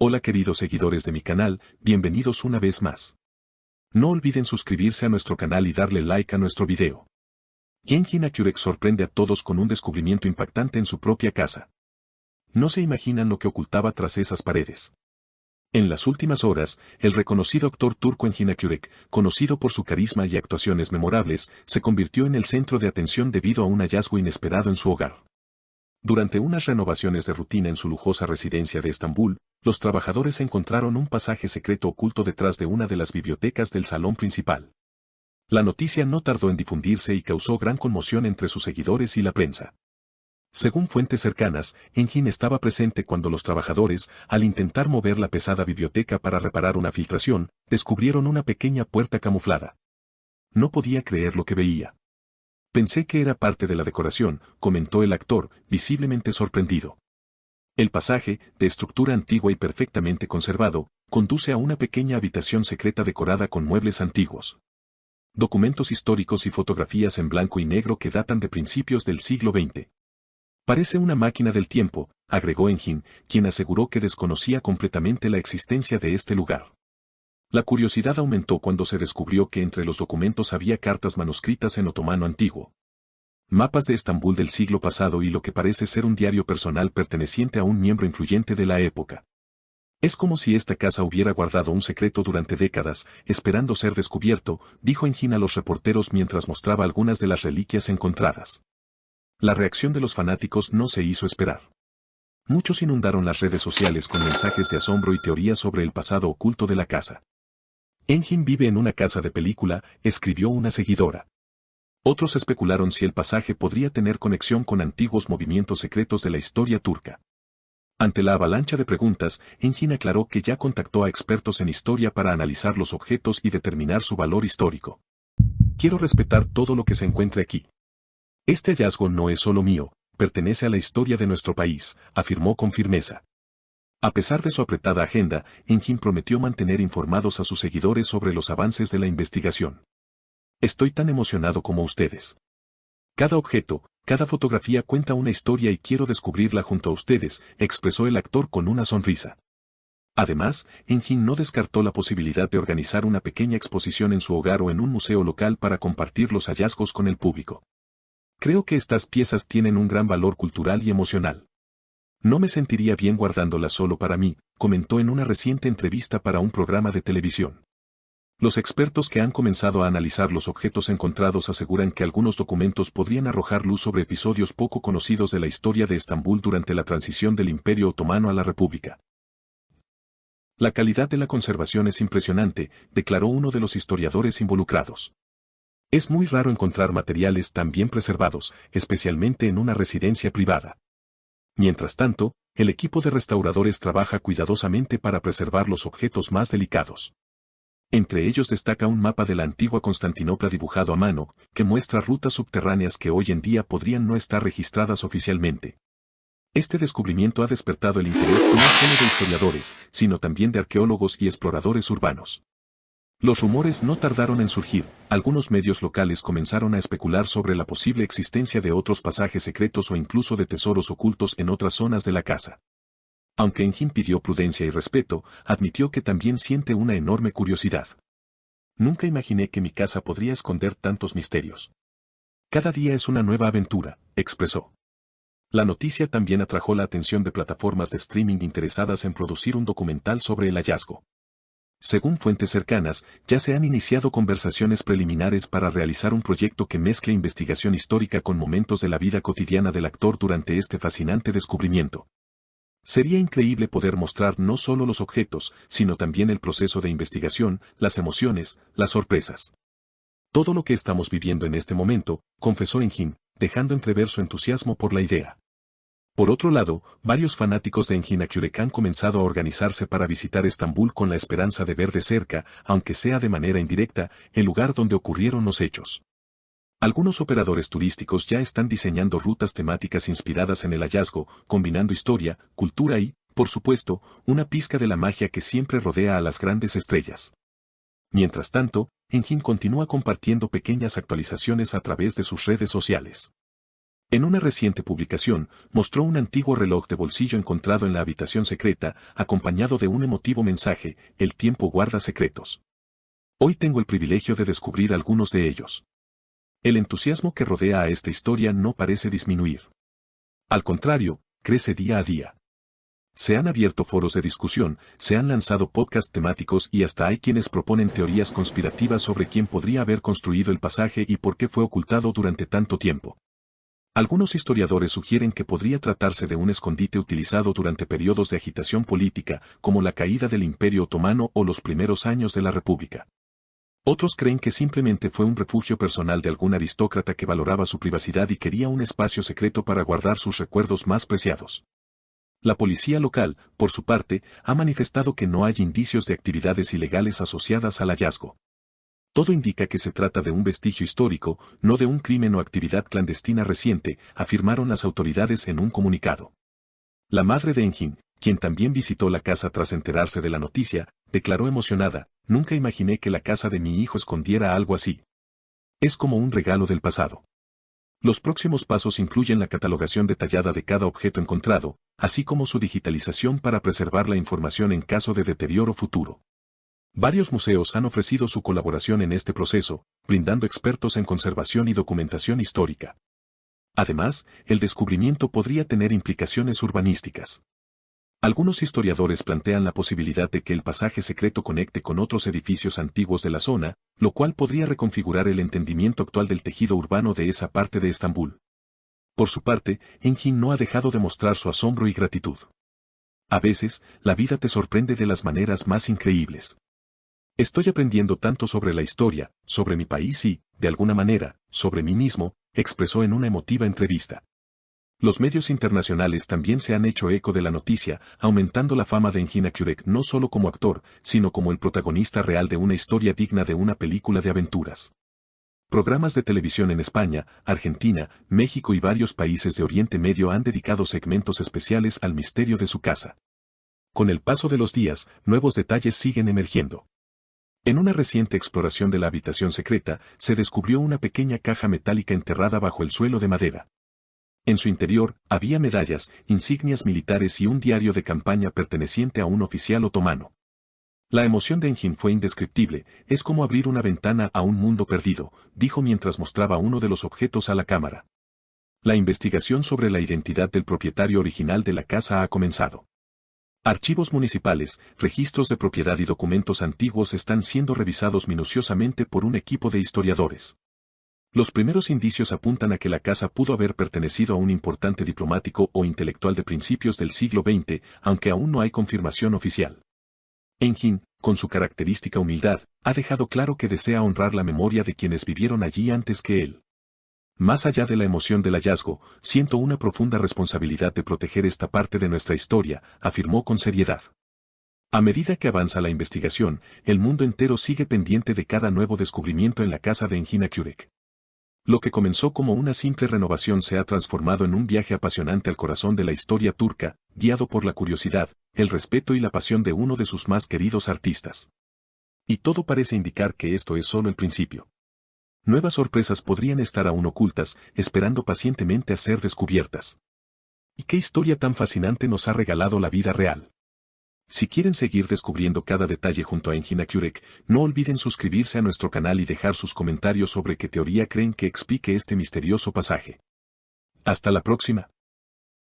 Hola queridos seguidores de mi canal, bienvenidos una vez más. No olviden suscribirse a nuestro canal y darle like a nuestro video. Genshin Akyurek sorprende a todos con un descubrimiento impactante en su propia casa. No se imaginan lo que ocultaba tras esas paredes. En las últimas horas, el reconocido actor turco Genshin Akyurek, conocido por su carisma y actuaciones memorables, se convirtió en el centro de atención debido a un hallazgo inesperado en su hogar. Durante unas renovaciones de rutina en su lujosa residencia de Estambul, los trabajadores encontraron un pasaje secreto oculto detrás de una de las bibliotecas del salón principal. La noticia no tardó en difundirse y causó gran conmoción entre sus seguidores y la prensa. Según fuentes cercanas, Genshin estaba presente cuando los trabajadores, al intentar mover la pesada biblioteca para reparar una filtración, descubrieron una pequeña puerta camuflada. No podía creer lo que veía. Pensé que era parte de la decoración, comentó el actor, visiblemente sorprendido. El pasaje, de estructura antigua y perfectamente conservado, conduce a una pequeña habitación secreta decorada con muebles antiguos, documentos históricos y fotografías en blanco y negro que datan de principios del siglo XX. Parece una máquina del tiempo, agregó Genshin, quien aseguró que desconocía completamente la existencia de este lugar. La curiosidad aumentó cuando se descubrió que entre los documentos había cartas manuscritas en otomano antiguo, mapas de Estambul del siglo pasado y lo que parece ser un diario personal perteneciente a un miembro influyente de la época. Es como si esta casa hubiera guardado un secreto durante décadas, esperando ser descubierto, dijo Genshin a los reporteros mientras mostraba algunas de las reliquias encontradas. La reacción de los fanáticos no se hizo esperar. Muchos inundaron las redes sociales con mensajes de asombro y teorías sobre el pasado oculto de la casa. Genshin vive en una casa de película, escribió una seguidora. Otros especularon si el pasaje podría tener conexión con antiguos movimientos secretos de la historia turca. Ante la avalancha de preguntas, Genshin aclaró que ya contactó a expertos en historia para analizar los objetos y determinar su valor histórico. Quiero respetar todo lo que se encuentre aquí. Este hallazgo no es solo mío, pertenece a la historia de nuestro país, afirmó con firmeza. A pesar de su apretada agenda, Genshin prometió mantener informados a sus seguidores sobre los avances de la investigación. Estoy tan emocionado como ustedes. Cada objeto, cada fotografía cuenta una historia y quiero descubrirla junto a ustedes, expresó el actor con una sonrisa. Además, Genshin no descartó la posibilidad de organizar una pequeña exposición en su hogar o en un museo local para compartir los hallazgos con el público. Creo que estas piezas tienen un gran valor cultural y emocional. No me sentiría bien guardándolas solo para mí, comentó en una reciente entrevista para un programa de televisión. Los expertos que han comenzado a analizar los objetos encontrados aseguran que algunos documentos podrían arrojar luz sobre episodios poco conocidos de la historia de Estambul durante la transición del Imperio Otomano a la República. La calidad de la conservación es impresionante, declaró uno de los historiadores involucrados. Es muy raro encontrar materiales tan bien preservados, especialmente en una residencia privada. Mientras tanto, el equipo de restauradores trabaja cuidadosamente para preservar los objetos más delicados. Entre ellos destaca un mapa de la antigua Constantinopla dibujado a mano, que muestra rutas subterráneas que hoy en día podrían no estar registradas oficialmente. Este descubrimiento ha despertado el interés no solo de historiadores, sino también de arqueólogos y exploradores urbanos. Los rumores no tardaron en surgir, algunos medios locales comenzaron a especular sobre la posible existencia de otros pasajes secretos o incluso de tesoros ocultos en otras zonas de la casa. Aunque Genshin pidió prudencia y respeto, admitió que también siente una enorme curiosidad. Nunca imaginé que mi casa podría esconder tantos misterios. Cada día es una nueva aventura, expresó. La noticia también atrajo la atención de plataformas de streaming interesadas en producir un documental sobre el hallazgo. Según fuentes cercanas, ya se han iniciado conversaciones preliminares para realizar un proyecto que mezcle investigación histórica con momentos de la vida cotidiana del actor durante este fascinante descubrimiento. Sería increíble poder mostrar no solo los objetos, sino también el proceso de investigación, las emociones, las sorpresas. Todo lo que estamos viviendo en este momento, confesó Genshin, dejando entrever su entusiasmo por la idea. Por otro lado, varios fanáticos de Genshin Akyurek han comenzado a organizarse para visitar Estambul con la esperanza de ver de cerca, aunque sea de manera indirecta, el lugar donde ocurrieron los hechos. Algunos operadores turísticos ya están diseñando rutas temáticas inspiradas en el hallazgo, combinando historia, cultura y, por supuesto, una pizca de la magia que siempre rodea a las grandes estrellas. Mientras tanto, Genshin continúa compartiendo pequeñas actualizaciones a través de sus redes sociales. En una reciente publicación, mostró un antiguo reloj de bolsillo encontrado en la habitación secreta, acompañado de un emotivo mensaje: el tiempo guarda secretos. Hoy tengo el privilegio de descubrir algunos de ellos. El entusiasmo que rodea a esta historia no parece disminuir. Al contrario, crece día a día. Se han abierto foros de discusión, se han lanzado podcasts temáticos y hasta hay quienes proponen teorías conspirativas sobre quién podría haber construido el pasaje y por qué fue ocultado durante tanto tiempo. Algunos historiadores sugieren que podría tratarse de un escondite utilizado durante periodos de agitación política, como la caída del Imperio Otomano o los primeros años de la República. Otros creen que simplemente fue un refugio personal de algún aristócrata que valoraba su privacidad y quería un espacio secreto para guardar sus recuerdos más preciados. La policía local, por su parte, ha manifestado que no hay indicios de actividades ilegales asociadas al hallazgo. Todo indica que se trata de un vestigio histórico, no de un crimen o actividad clandestina reciente, afirmaron las autoridades en un comunicado. La madre de Engin, quien también visitó la casa tras enterarse de la noticia, declaró emocionada: nunca imaginé que la casa de mi hijo escondiera algo así. Es como un regalo del pasado. Los próximos pasos incluyen la catalogación detallada de cada objeto encontrado, así como su digitalización para preservar la información en caso de deterioro futuro. Varios museos han ofrecido su colaboración en este proceso, brindando expertos en conservación y documentación histórica. Además, el descubrimiento podría tener implicaciones urbanísticas. Algunos historiadores plantean la posibilidad de que el pasaje secreto conecte con otros edificios antiguos de la zona, lo cual podría reconfigurar el entendimiento actual del tejido urbano de esa parte de Estambul. Por su parte, Engin no ha dejado de mostrar su asombro y gratitud. A veces, la vida te sorprende de las maneras más increíbles. Estoy aprendiendo tanto sobre la historia, sobre mi país y, de alguna manera, sobre mí mismo, expresó en una emotiva entrevista. Los medios internacionales también se han hecho eco de la noticia, aumentando la fama de Engin Akyurek no solo como actor, sino como el protagonista real de una historia digna de una película de aventuras. Programas de televisión en España, Argentina, México y varios países de Oriente Medio han dedicado segmentos especiales al misterio de su casa. Con el paso de los días, nuevos detalles siguen emergiendo. En una reciente exploración de la habitación secreta, se descubrió una pequeña caja metálica enterrada bajo el suelo de madera. En su interior, había medallas, insignias militares y un diario de campaña perteneciente a un oficial otomano. La emoción de Engin fue indescriptible: es como abrir una ventana a un mundo perdido, dijo mientras mostraba uno de los objetos a la cámara. La investigación sobre la identidad del propietario original de la casa ha comenzado. Archivos municipales, registros de propiedad y documentos antiguos están siendo revisados minuciosamente por un equipo de historiadores. Los primeros indicios apuntan a que la casa pudo haber pertenecido a un importante diplomático o intelectual de principios del siglo XX, aunque aún no hay confirmación oficial. Engin, con su característica humildad, ha dejado claro que desea honrar la memoria de quienes vivieron allí antes que él. Más allá de la emoción del hallazgo, siento una profunda responsabilidad de proteger esta parte de nuestra historia, afirmó con seriedad. A medida que avanza la investigación, el mundo entero sigue pendiente de cada nuevo descubrimiento en la casa de Engin Akyurek. Lo que comenzó como una simple renovación se ha transformado en un viaje apasionante al corazón de la historia turca, guiado por la curiosidad, el respeto y la pasión de uno de sus más queridos artistas. Y todo parece indicar que esto es solo el principio. Nuevas sorpresas podrían estar aún ocultas, esperando pacientemente a ser descubiertas. ¿Y qué historia tan fascinante nos ha regalado la vida real? Si quieren seguir descubriendo cada detalle junto a Engin Akyurek, no olviden suscribirse a nuestro canal y dejar sus comentarios sobre qué teoría creen que explique este misterioso pasaje. Hasta la próxima.